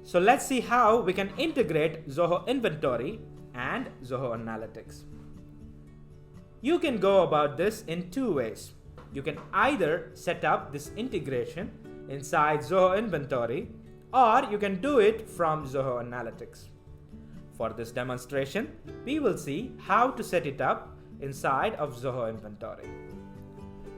So let's see how we can integrate Zoho Inventory and Zoho Analytics. You can go about this in two ways. You can either set up this integration inside Zoho Inventory, or you can do it from Zoho Analytics. For this demonstration, we will see how to set it up inside of Zoho Inventory.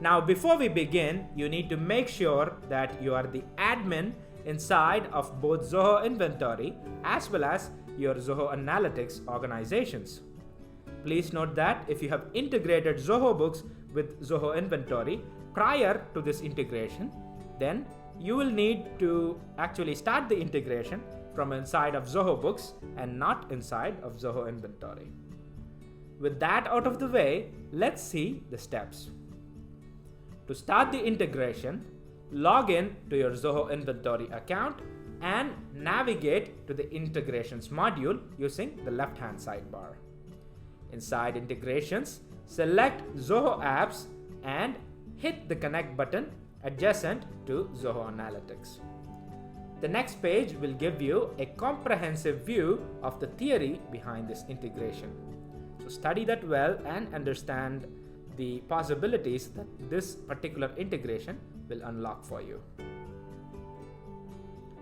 Now, before we begin, you need to make sure that you are the admin inside of both Zoho Inventory as well as your Zoho Analytics organizations. Please note that if you have integrated Zoho Books with Zoho Inventory prior to this integration, then you will need to actually start the integration from inside of Zoho Books and not inside of Zoho Inventory. With that out of the way, let's see the steps. To start the integration, log in to your Zoho Inventory account and navigate to the Integrations module using the left-hand sidebar. Inside Integrations, select Zoho Apps and hit the Connect button adjacent to Zoho Analytics. The next page will give you a comprehensive view of the theory behind this integration. So study that well and understand the possibilities that this particular integration will unlock for you.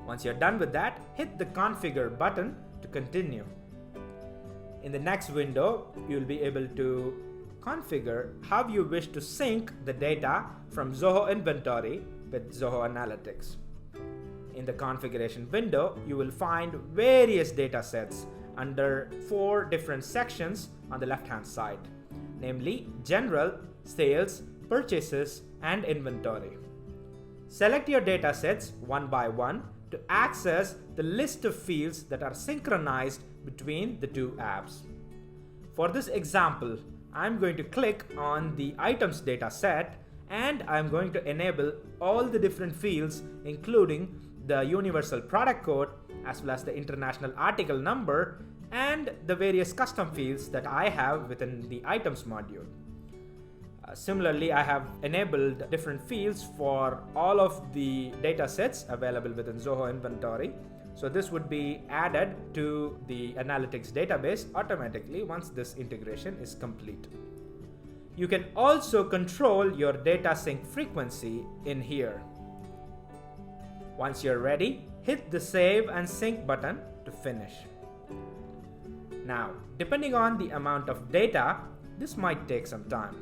Once you're done with that, hit the Configure button to continue. In the next window, you'll be able to configure how you wish to sync the data from Zoho Inventory with Zoho Analytics. In the configuration window, you will find various data sets under 4 different sections on the left-hand side, namely General, Sales, Purchases, and Inventory. Select your data sets one by one to access the list of fields that are synchronized between the two apps. For this example, I'm going to click on the items data set and I'm going to enable all the different fields, including the universal product code as well as the international article number and the various custom fields that I have within the items module. Similarly, I have enabled different fields for all of the data sets available within Zoho Inventory. So this would be added to the analytics database automatically once this integration is complete. You can also control your data sync frequency in here. Once you're ready, hit the Save and Sync button to finish. Now, depending on the amount of data, this might take some time.